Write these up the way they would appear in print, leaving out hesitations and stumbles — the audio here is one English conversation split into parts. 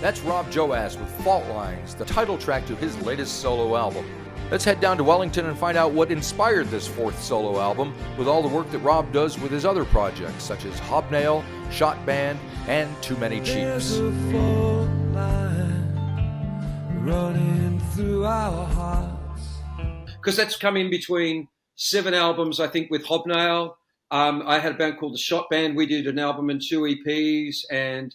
That's Rob Joass with Faultlines, the title track to his latest solo album. Let's head down to Wellington and find out what inspired this fourth solo album with all the work that Rob does with his other projects, such as Hobnail, Shotband, and Too Many Chiefs. There's a fault line running through our hearts. Because that's come in between 7 albums, I think, with Hobnail. I had a band called the Shotband. We did an album and 2 EPs and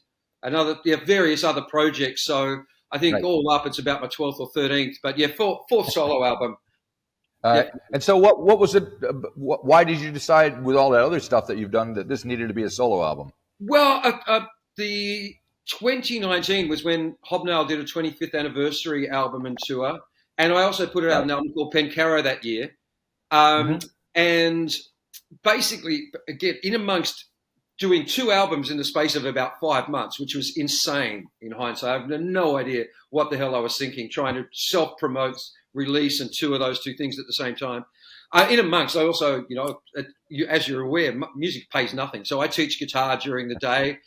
various other projects. So I think all up, it's about my 12th or 13th. But yeah, fourth solo album. And so what was it? Why did you decide with all that other stuff that you've done that this needed to be a solo album? Well, the 2019 was when Hobnail did a 25th anniversary album and tour. And I also put out an album called Pencaro that year. And basically, again, in amongst doing 2 albums in the space of about 5 months, which was insane in hindsight. I have no idea what the hell I was thinking, trying to self-promote, release, and tour those 2 things at the same time. In amongst, I also, as you're aware, music pays nothing. So I teach guitar during the day,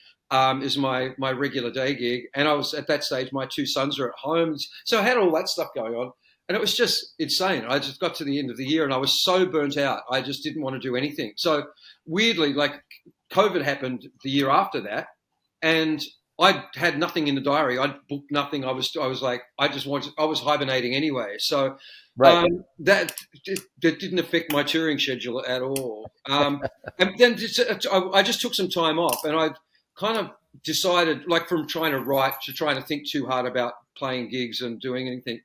is my regular day gig. And I was, at that stage, my 2 sons are at home. So I had all that stuff going on. And it was just insane. I just got to the end of the year and I was so burnt out. I just didn't want to do anything. So weirdly, like COVID happened the year after that, and I had nothing in the diary. I'd booked nothing. I was like, I was hibernating anyway. So that didn't affect my touring schedule at all. And then I just took some time off, and I kind of decided, like, from trying to write to trying to think too hard about playing gigs and doing anything.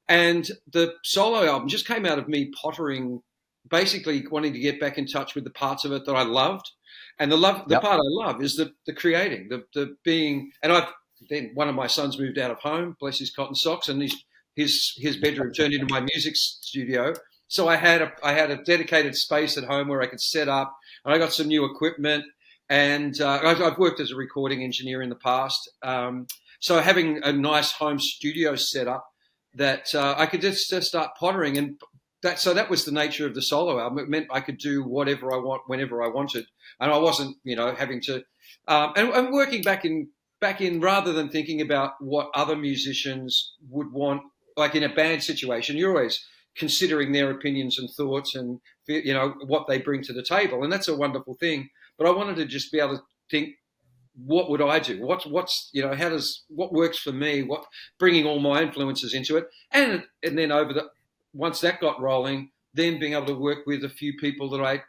And the solo album just came out of me pottering, basically wanting to get back in touch with the parts of it that I loved. And the part I love is the creating, the being. And then one of my sons moved out of home, bless his cotton socks, and his bedroom turned into my music studio. So I had a dedicated space at home where I could set up, and I got some new equipment. And I've worked as a recording engineer in the past, so having a nice home studio set up that I could just start pottering, and that was the nature of the solo album. It meant I could do whatever I want whenever I wanted, and I wasn't, having to and working back in rather than thinking about what other musicians would want. Like in a band situation, you're always considering their opinions and thoughts and what they bring to the table, and that's a wonderful thing. But I wanted to just be able to think, what would I do? What works for me? What, bringing all my influences into it, and then once that got rolling, then being able to work with a few people that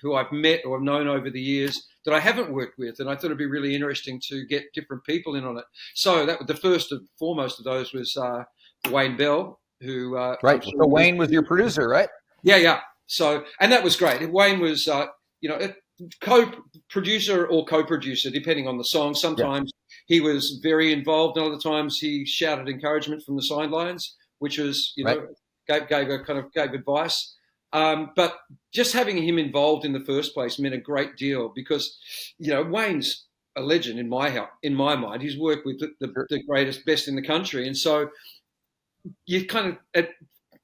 who I've met or have known over the years that I haven't worked with, and I thought it'd be really interesting to get different people in on it. So that the first and foremost of those was Wayne Bell, who right. So Wayne was your producer, right? Yeah. So, and that was great. Wayne was co-producer or co-producer, depending on the song. Sometimes he was very involved, and other times he shouted encouragement from the sidelines, which was, gave advice. But just having him involved in the first place meant a great deal because, Wayne's a legend in my mind. He's worked with the greatest, best in the country, and so you kind of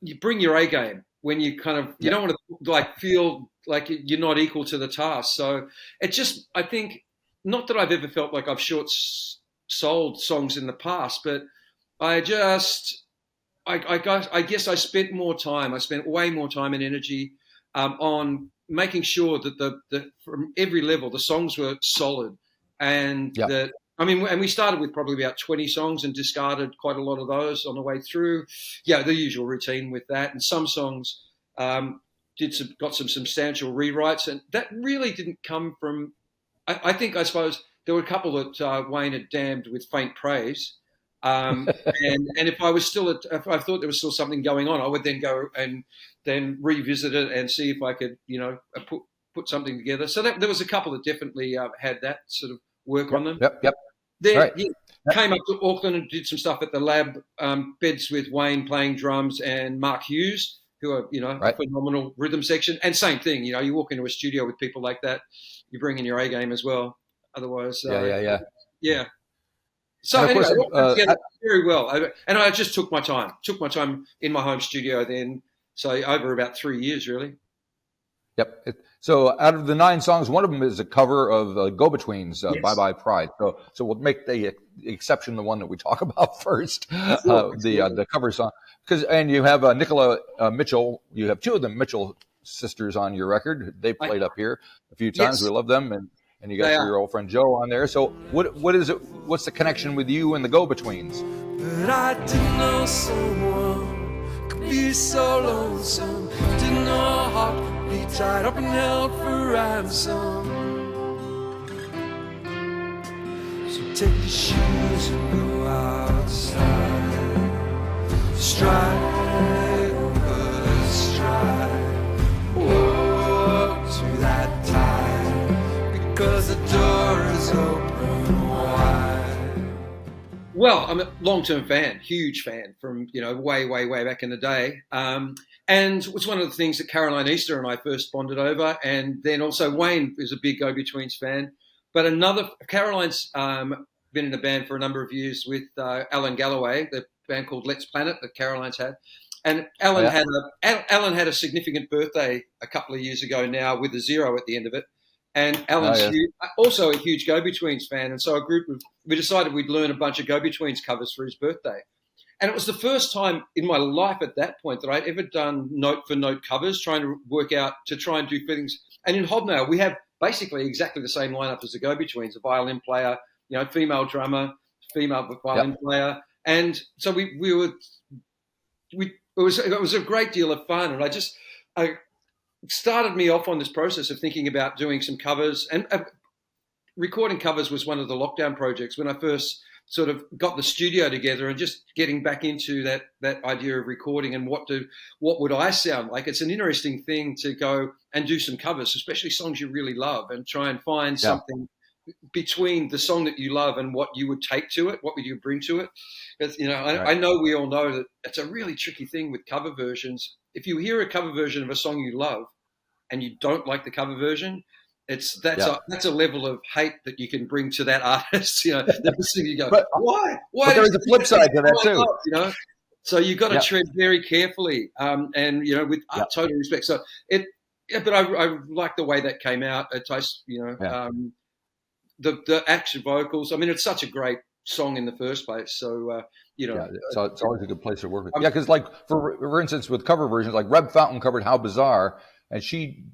you bring your A game when you kind of you don't want to feel like you're not equal to the task. So it just, I think, not that I've ever felt like I've short-sold songs in the past, but I guess I spent way more time and energy on making sure that from every level the songs were solid, and and we started with probably about 20 songs and discarded quite a lot of those on the way through. Yeah, the usual routine with that, and some songs got some substantial rewrites, and that really didn't come from. I suppose there were a couple that Wayne had damned with faint praise. And if I thought there was still something going on, I would then go and then revisit it and see if I could, put something together. So there was a couple that definitely had that sort of work on them. Yep. Then came up to Auckland and did some stuff at the Lab, beds with Wayne playing drums and Mark Hughes, who are, a phenomenal rhythm section. And same thing, you walk into a studio with people like that, you bring in your A game as well. Otherwise, yeah. So anyway, it went together very well, and I just took my time in my home studio then. So over about 3 years, really. Yep. So out of the 9 songs, one of them is a cover of Go-Betweens, Bye Yes. Bye Pride. So we'll make the exception the one that we talk about first, Sure. the cover song. And you have Nicola Mitchell. You have 2 of the Mitchell sisters on your record. They played up here a few times. Yes, We love them, and you got they are. your old friend Joe on there. So what is it? What's the connection with you and the Go-Betweens? But I didn't know someone could be so lonesome. Didn't know a heart could be tied up and held for ransom. So take your shoes and go outside. Stride over stride. Walk to that tide, because the door is open wide. Well, I'm a long-term fan, huge fan from, way, way, way back in the day. And it was one of the things that Caroline Easter and I first bonded over. And then also Wayne is a big Go-Betweens fan. But Caroline's been in a band for a number of years with Alan Galloway, the band called Let's Planet that Caroline's had. And Alan had a significant birthday a couple of years ago now with a 0 at the end of it. And Alan's also a huge Go-Betweens fan. And so we decided we'd learn a bunch of Go-Betweens covers for his birthday. And it was the first time in my life at that point that I'd ever done note-for-note covers, trying to work out, to try and do things. And in Hobnail, we have basically exactly the same lineup as the Go-Betweens, a violin player, female drummer, female violin player. And so it was a great deal of fun. And I started me off on this process of thinking about doing some covers, and recording covers was one of the lockdown projects when I first sort of got the studio together and just getting back into that idea of recording and what would I sound like. It's an interesting thing to go and do some covers, especially songs you really love, and try and find something between the song that you love and what you would take to it, what would you bring to it. Because, I know we all know that it's a really tricky thing with cover versions. If you hear a cover version of a song you love and you don't like the cover version, that's a level of hate that you can bring to that artist. The person you go, why? But there's a flip side to that too. So you've got to tread very carefully, and with total respect. So but I like the way that came out. It tastes, the action vocals. I mean, it's such a great song in the first place. So so it's always a good place to work with. Because like for instance, with cover versions, like Reb Fountain covered "How Bizarre," and she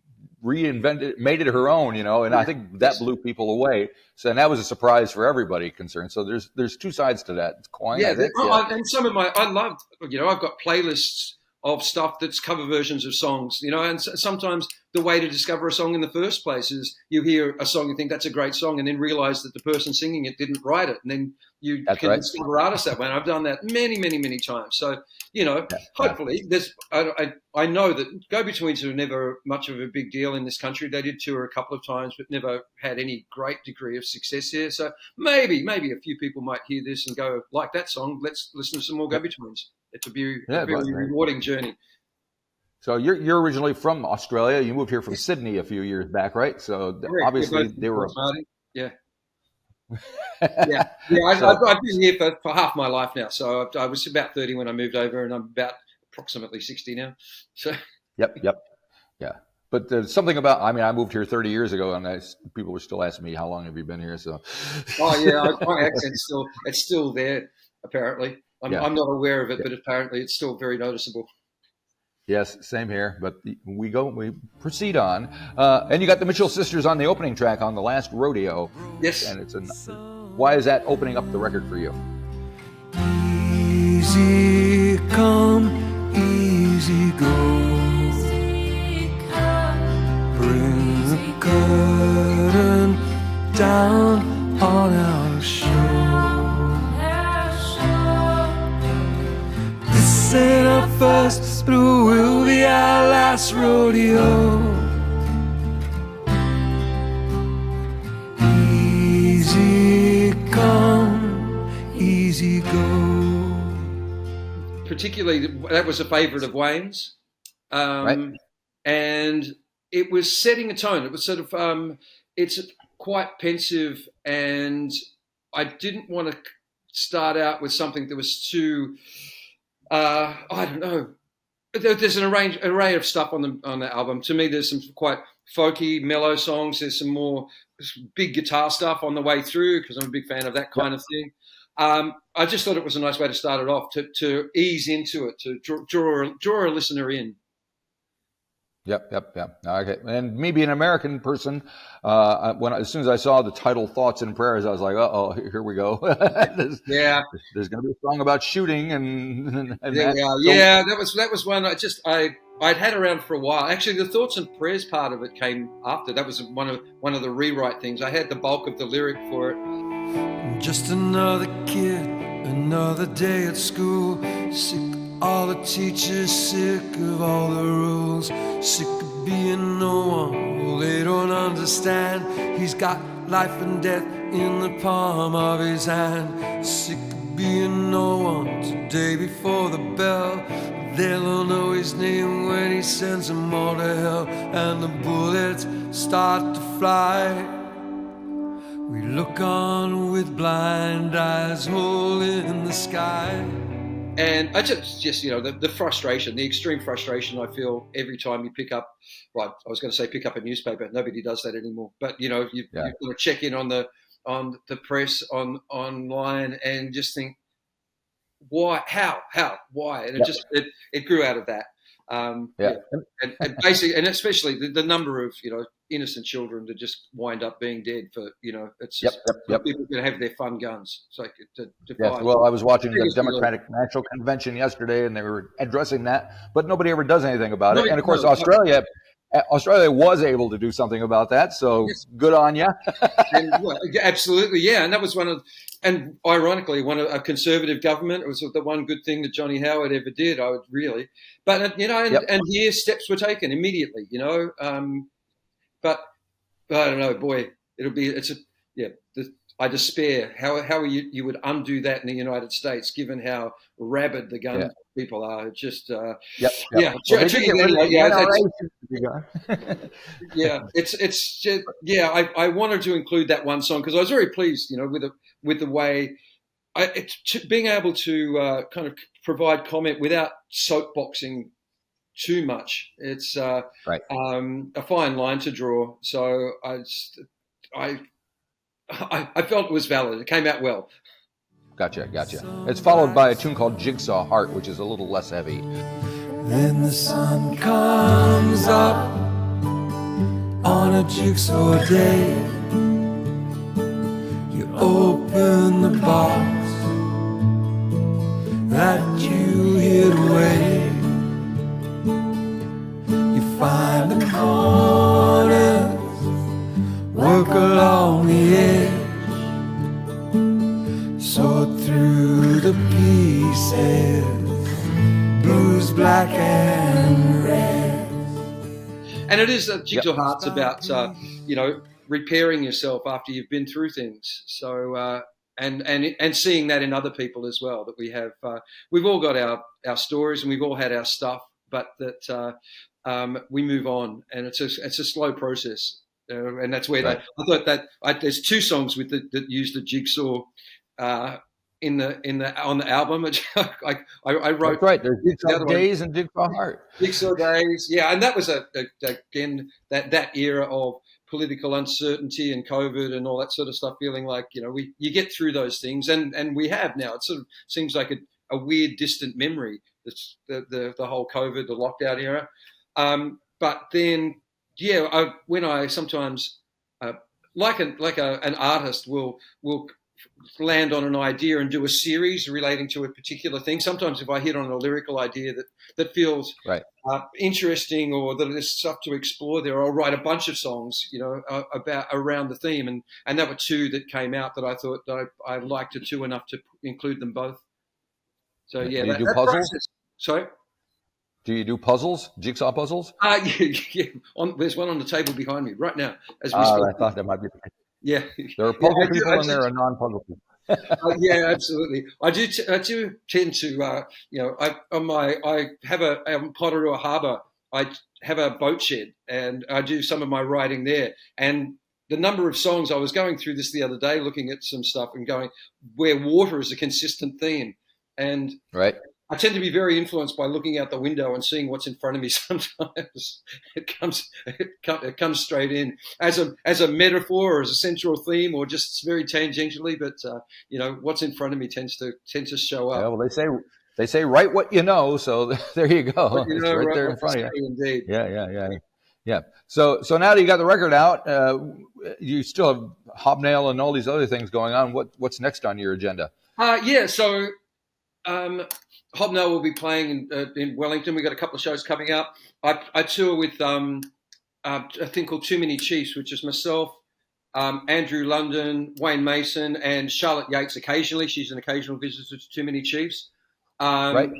made it her own, and I think that blew people away. So and that was a surprise for everybody concerned. So there's 2 sides to that coin. And some of I loved. I've got playlists of stuff that's cover versions of songs, and sometimes the way to discover a song in the first place is you hear a song, you think that's a great song, and then realize that the person singing it didn't write it, and then you can discover artists that way. And I've done that many, many, many times. So, hopefully there's, I know that Go-Betweens are never much of a big deal in this country. They did tour a couple of times, but never had any great degree of success here. So maybe a few people might hear this and go, like that song, let's listen to some more Go-Betweens. It's a very rewarding journey. So you're originally from Australia. You moved here from Sydney a few years back, right? So obviously they were. Yeah. I've been here for half my life now. So I was about 30 when I moved over, and I'm about approximately 60 now. So. Yep. Yeah. But there's something about. I mean, I moved here 30 years ago, and people were still asking me, "How long have you been here?" So. Oh yeah, my accent's still there. Apparently, I'm not aware of it, but apparently it's still very noticeable. Yes, same here. But we proceed on, and you got the Mitchell sisters on the opening track on the last rodeo. Yes, and why is that opening up the record for you? Easy come, easy go. Bring the curtain down on our show. This ain't our first, but it will be our last rodeo. Easy come, easy go. Particularly, that was a favourite of Wayne's, and it was setting a tone. It was sort of, it's quite pensive, and I didn't want to start out with something that was too, I don't know. There's an array of stuff on the album. To me, there's some quite folky, mellow songs. There's some more big guitar stuff on the way through because I'm a big fan of that kind of thing. I just thought it was a nice way to start it off, to ease into it, to draw a listener in. Yep. Okay. And me being an American person, as soon as I saw the title "Thoughts and Prayers," I was like, "Oh, here we go." there's going to be a song about shooting and that was one I'd had around for a while. Actually, the Thoughts and Prayers part of it came after. That was one of the rewrite things. I had the bulk of the lyric for it. Just another kid, another day at school. Sick of all the teachers, sick of all the rules, sick of being no one. Well, they don't understand. He's got life and death in the palm of his hand. Sick of being no one. Today before the bell, they'll know his name when he sends them all to hell. And the bullets start to fly. We look on with blind eyes, hole in the sky. And I just the frustration, the extreme frustration I feel every time you pick up, I was going to say pick up a newspaper. Nobody does that anymore. But, you've got to check in on the press, online, and just think, why, how, why? And it grew out of that. And basically, and especially the number of, innocent children that just wind up being dead for, it's just people can have their fun guns. It's like well, I was watching the Democratic National Convention yesterday, and they were addressing that, but nobody ever does anything about it. And of course, Australia was able to do something about that. So good on you. Absolutely, yeah. And that was and ironically, a conservative government. It was the one good thing that Johnny Howard ever did. But and here steps were taken immediately. But I don't know, boy. I despair. How you would undo that in the United States, given how rabid the gun people are? Just I wanted to include that one song because I was very pleased, with the way being able to kind of provide comment without soapboxing too much. It's a fine line to draw. So I felt it was valid. It came out well. Gotcha. It's followed by a tune called Jigsaw Heart, which is a little less heavy. Then the sun comes up on a jigsaw day. You open the box that you hid away. You find the corners, work along the edge, sort through the pieces, blues, black and red. And it is Jigsaw Heart's about repairing yourself after you've been through things. So and seeing that in other people as well, that we have we've all got our stories and we've all had our stuff, but that we move on, and it's a slow process. And that's where I thought that there's two songs that use the jigsaw on the album. I wrote There's Jigsaw Days and Jigsaw Heart. Jigsaw Days, yeah, and that was again that era of political uncertainty and COVID and all that sort of stuff. Feeling like you get through those things, and we have now. It sort of seems like a weird distant memory. It's the whole COVID, the lockdown era, but then. Yeah, when I sometimes, like an artist will land on an idea and do a series relating to a particular thing. Sometimes if I hit on a lyrical idea that feels interesting, or that there's stuff to explore there, I'll write a bunch of songs, around the theme. And there were two that came out that I thought that I liked the two enough to include them both. So yeah, you do puzzles? Process. Sorry. Do you do puzzles, jigsaw puzzles? Yeah. There's one on the table behind me right now as we speak. I thought that might be. Yeah. There are puzzle people and there are non-puzzle people. Yeah, absolutely. I do tend to, I have a Potorua Harbour. I have a boat shed, and I do some of my writing there. And the number of songs, I was going through this the other day, looking at some stuff and going where water is a consistent theme, and I tend to be very influenced by looking out the window and seeing what's in front of me. Sometimes it comes straight in as a metaphor or as a central theme or just very tangentially. But what's in front of me tends to show up. Yeah, well, they say write what you know. So there you go. But, It's right there in front of you. Indeed. Yeah. So now that you got the record out, you still have Hobnail and all these other things going on. What's next on your agenda? So Hobnail will be playing in Wellington. We've got a couple of shows coming up. I tour with a thing called Too Many Chiefs, which is myself, Andrew London, Wayne Mason, and Charlotte Yates occasionally. She's an occasional visitor to Too Many Chiefs. Right.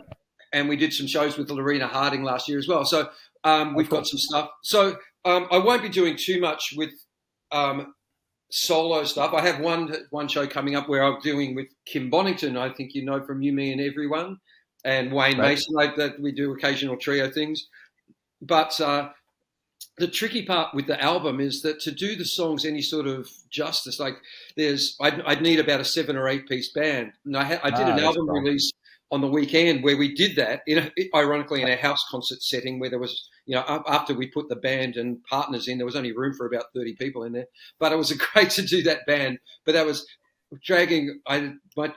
And we did some shows with Lorena Harding last year as well. So we've got some stuff. So I won't be doing too much with solo stuff. I have one show coming up where I'm doing with Kim Bonington. I think you know from You, Me and Everyone, and Wayne Mason. That we do occasional trio things. But the tricky part with the album is that to do the songs any sort of justice, like I'd need about a 7 or 8 piece band. And I did an album release on the weekend where we did that, ironically in a house concert setting where there was, after we put the band and partners in, there was only room for about 30 people in there. But it was great to do that band. But that was my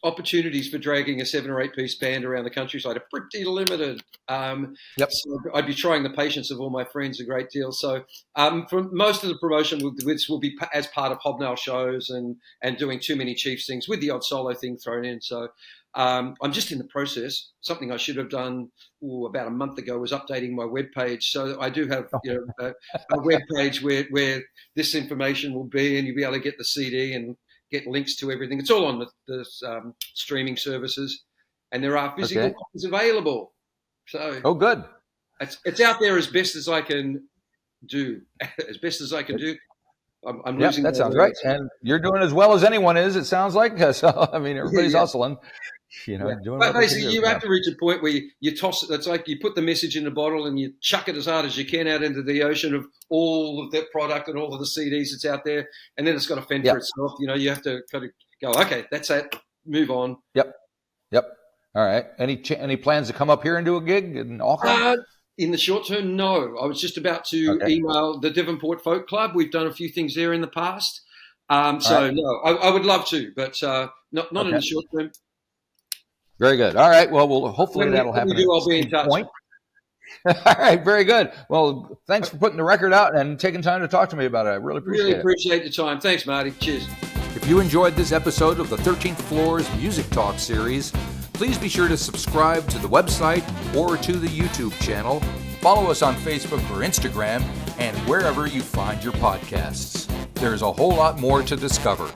opportunities for dragging a 7 or 8 piece band around the countryside are pretty limited. So I'd be trying the patience of all my friends a great deal. So for most of the promotion, this will be as part of Hobnail shows and doing Too Many Chiefs things with the odd solo thing thrown in. So I'm just in the process. Something I should have done about a month ago was updating my webpage. So I do have a webpage where this information will be, and you'll be able to get the CD and get links to everything. It's all on the streaming services, and there are physical copies available. So good. It's out there as best as I can do. I'm losing. That sounds right, and you're doing as well as anyone is. It sounds like so. I mean, everybody's hustling. Doing. But basically, you have to reach a point where you toss it. It's like you put the message in a bottle and you chuck it as hard as you can out into the ocean of all of that product and all of the CDs that's out there, and then it's got to fend for itself. You have to kind of go, okay, that's it, move on. Yep. All right. Any plans to come up here and do a gig in Auckland? In the short term, no. I was just about to email the Devonport Folk Club. We've done a few things there in the past. No, I would love to, but not in the short term. Very good. All right. Well, hopefully that'll happen. When we do, I'll be in touch. All right. Very good. Well, thanks for putting the record out and taking time to talk to me about it. I really appreciate the time. Thanks, Marty. Cheers. If you enjoyed this episode of the 13th Floor's Music Talk series, please be sure to subscribe to the website or to the YouTube channel. Follow us on Facebook or Instagram and wherever you find your podcasts. There's a whole lot more to discover.